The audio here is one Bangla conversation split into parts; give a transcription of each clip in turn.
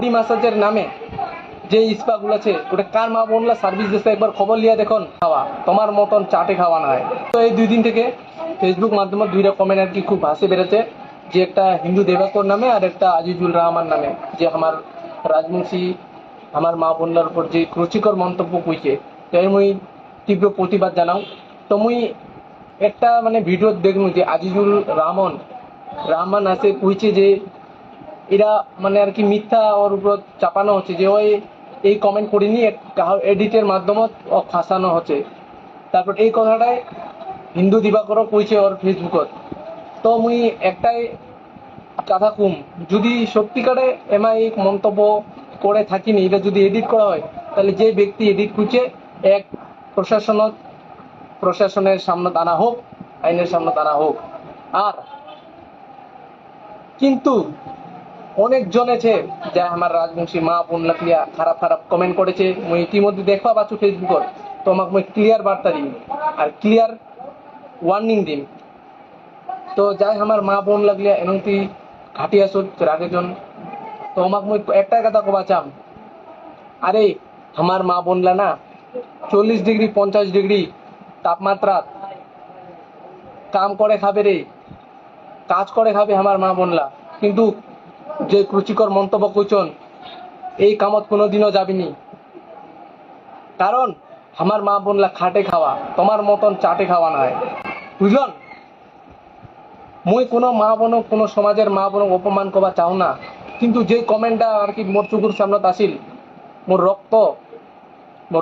বডি ম্যাসাজের নামে যে স্পাগুলো আছে ওটা কার মা বোনরা সার্ভিস দিচ্ছে একবার খবর লিয়া দেখুন। খাওয়া তোমার মতন চাটে খাওয়া না হয়। তো এই 2 দিন থেকে ফেসবুক মাধ্যমে 2টা কমেন্ট আর কি খুব হাসি বেড়েছে, যে একটা হিন্দু দেবাকর নামে আর একটা আজিজুল রহমান নামে, যে আমার রাজবংশী আমার মা বোনলার উপর যে রুচিকর মন্তব্য কইছে। তো এর মুই তীব্র প্রতিবাদ জানাও। তো মুই একটা মানে ভিডিও দেখলু যে আজিজুল রহমান আছে কইছে যে এরা মানে আর কি মিথ্যা ওর উপর চাপানো হচ্ছে, যে ওই এই কমেন্ট করিনি এডিটের মাধ্যমে ফাঁসানো হচ্ছে। তারপর এই কথাটাই হিন্দু দিবাকরও কইছে ওর ফেসবুকত। তো মুই একটাই কথা কুম, যদি সত্যিকারে এমা এই মন্তব্য করে থাকিনি, এটা যদি এডিট করা হয় তাহলে যে ব্যক্তি এডিট করছে এক প্রশাসনের সামনে আনা হোক, আইনের সামনে আনা হোক। আর কিন্তু অনেকজন আছে যা আমার রাজবংশী মা বোন লাকিয়া খারাপ খারাপ কমেন্ট করেছে, মুই ইতিমধ্যে দেখবা পাচ্ছ ফেসবুকত। তো আমাকে মুই ক্লিয়ার বার্তা দিন আর ক্লিয়ার ওয়ার্নিং দিন। তো যাই আমার মা বোন লাগলিয়া এনতি ঘাটি আসো রাগেজন। তো আমাকে মুই একটাই কথা কবা চাম, আরে আমার মা বোনলা না 40 ডিগ্রি 50 ডিগ্রি তাপমাত্রা কাম করে খাবে রে, কাজ করে খাবে আমার মা বোনলা। কিন্তু যে রুচিকর মন্তব্য করছেন এই কামত কোনোদিনও যাবিনি, কারণ আমার মা বোনলা খাটে খাওয়া, তোমার মতন চাটে খাওয়া নয়, বুঝলেন? মুই কোনো মা বোন কোনো সমাজের মা বোন অপমান করবা চাও না, কিন্তু যে কমেন্টটা আর কি মোর চুকুর সামনে আসিল, মোর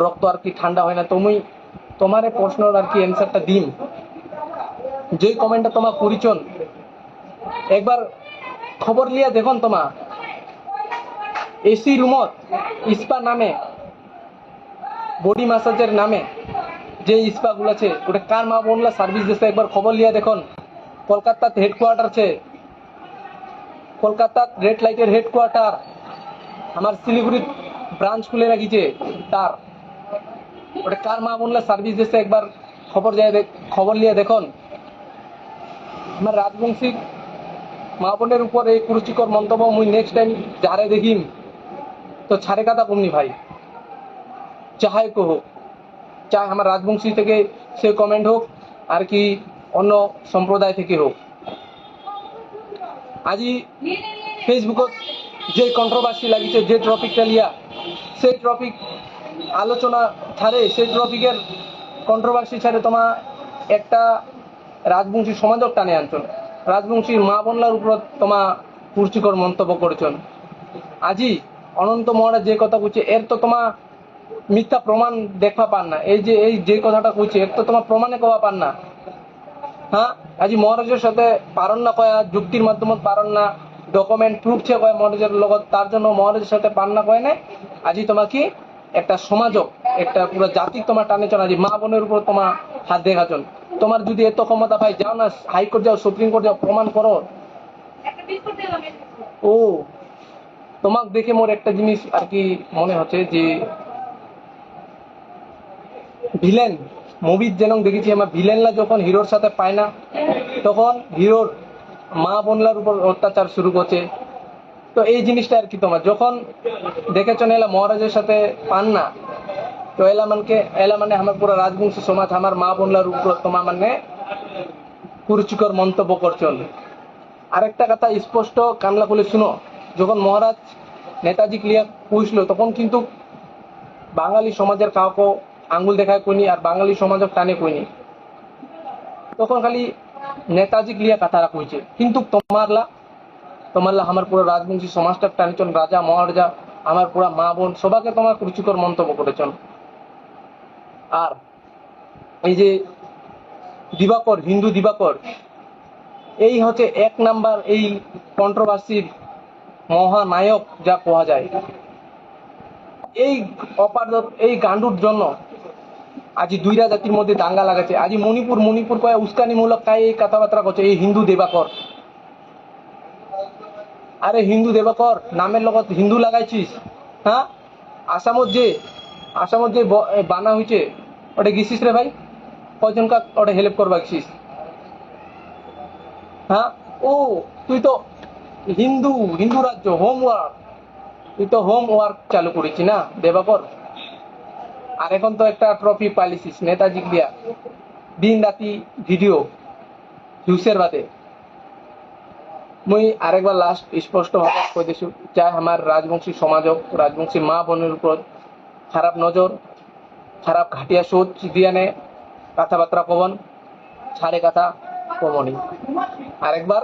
রক্ত আর কি ঠান্ডা হয় না। তো মুই তোমার প্রশ্নের আর কি অ্যান্সারটা দিন। যে কমেন্টটা তোমার করিছন একবার খবর লিয়া দেখুন, তোমার এসি রুমত স্পা নামে বডি ম্যাসাজের নামে যে স্পাগুলো আছে ওটা কার মা বোনলা সার্ভিস দিচ্ছে একবার খবর লিয়া দেখুন। কলকাতার হেডকোয়ার্টার আছে, কলকাতার রেড লাইটের হেডকোয়ার্টার আমার শিলিগুড়ির ব্রাঞ্চ খুলে রাখিছে, তার ওটা কার মা বোনলা সার্ভিস দিচ্ছে একবার খবর লিয়া দেখুন। আমার রাজবংশী মা বোনের উপর এই কুরুচিকর মন্তব্য মুই নেক্সট টাইম যারে দেখিম তো ছাড়ে কথা কমনি ভাই, চাহাই কো হোক, চাই আমার রাজবংশী থেকে সে কমেন্ট হোক আর কি অন্য সম্প্রদায় থেকে হোক। আজি ফেসবুকত যে কন্ট্রোভার্সি লাগিছে যে টপিকটা লিয়া, সেই টপিক আলোচনা ছাড়ে, সেই টপিকের কন্ট্রোভার্সি ছাড়ে তোমার একটা রাজবংশী সমাজক টানে আনছন, রাজবংশীর মা বোনলার উপর তোমা কুরুচিকর মন্তব্য করেছেন। আজি অনন্ত মহারাজ যে কথা বলছে এর তো তোমার মিথ্যা প্রমাণ দেখা পান না, এই যে কথাটা কইছে এর তো তোমার প্রমাণে কওয়া পান না। হ্যাঁ, আজি মহারাজের সাথে পারন না কয়া, যুক্তির মাধ্যমে পারন না, ডকুমেন্ট প্রুফ ছে কয় মহারাজের লগত, তার জন্য মহারাজের সাথে পান না কয় না। আজি তোমাকে একটা সমাজক একটা পুরো জাতি তোমার টানেছন, আজি মা বোনের উপর তোমার হাত দেখাছন। তোমার যদি এত ক্ষমতা ভাই যাও না হাইকোর্ট যাও, সুপ্রিম কোর্ট যাও, প্রমাণ করো। ও তোমাকে দেখে মোর একটা জিনিস আর কি মনে হচ্ছে যে ভিলেন মুভির যেন দেখেছি আমার ভিলেনরা যখন হিরোর সাথে পায় না তখন হিরোর মা বোনলার উপর অত্যাচার শুরু করছে। তো এই জিনিসটা আর কি তোমার যখন দেখেছো এলা মহারাজের সাথে পান না, তো এলা মানে আমার পুরো রাজবংশী সমাজ আমার মা বোনলার উপর তোমার মানে কুরুচিকর মন্তব্য করছেন। আরেকটা কথা স্পষ্ট কানলা খুলে শুনো, যখন মহারাজ নেতাজি ক্লিয়ার পুষল তখন কিন্তু বাঙালি সমাজের কাউকে আঙ্গুল দেখায় কইনি আর বাঙালি সমাজক টানে কইনি, তখন খালি নেতাজি লিয়া কথাটা কইছে। কিন্তু তোমারলা আমার পুরো রাজবংশী সমাজটা টানিছন, রাজা মহারাজা আমার পুরো মা বোন সবাকে তোমার রুচিকর মন্তব্য করেছেন। আর এই যে দিবাকর হিন্দু দিবাকর এই হচ্ছে 1 নাম্বার এই কন্ট্রোভার্সির মহানায়ক যা কোয়া যায়। এই এই গান্ডুর জন্য আজি 2টা জাতির মধ্যে দাঙ্গা লাগাচ্ছে। আজি মণিপুর কয়ে উস্কানিমূলক কাই এই কথাবার্তা করছে এই হিন্দু দেবাকর। আরে হিন্দু দেবাকর নামের লগত হিন্দু লাগাইছিস? হ্যাঁ, আসামত যে বানা হয়েছে ওটা গেছিস রে ভাই? কয়জনকা ওটা হেল্প করবা গেছিস? হ্যাঁ, ও তুই তো হিন্দু রাজ্য হোমওয়ার্ক তুই তো হোমওয়ার্ক চালু করেছি না দেবাকর। আর এখন তো একটা ট্রফি পালিছিস নেতাজি দিয়া, দিন রাতি ভিডিও ভিউসের বাদে। মুই আরেকবার লাস্ট স্পষ্ট ভাবে কই দিছো, চাই আমার রাজবংশী সমাজক রাজবংশী মা বোনের উপর খারাপ নজর, খারাপ ঘাটিয়া সোচ দিয়া নে কথাবার্তা কবন, ছাড়ে কথা কমনি। আরেকবার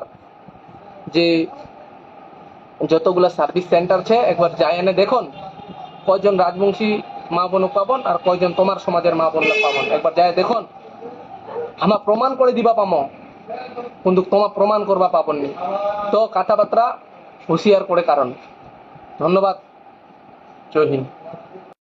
যে যতগুলা সার্ভিস সেন্টার আছে একবার যাই এনে দেখুন কয়জন রাজবংশী মা বোন পাবন আর কয়জন তোমার সমাজের মা বোন পাবন, একবার যাই দেখুন। আমার প্রমাণ করে দিবা পামো, কিন্তু তোমার প্রমাণ করবা পাবননি। তো কথাবার্তা হুঁশিয়ার করে কারণ। ধন্যবাদ। জয় হিন্দ।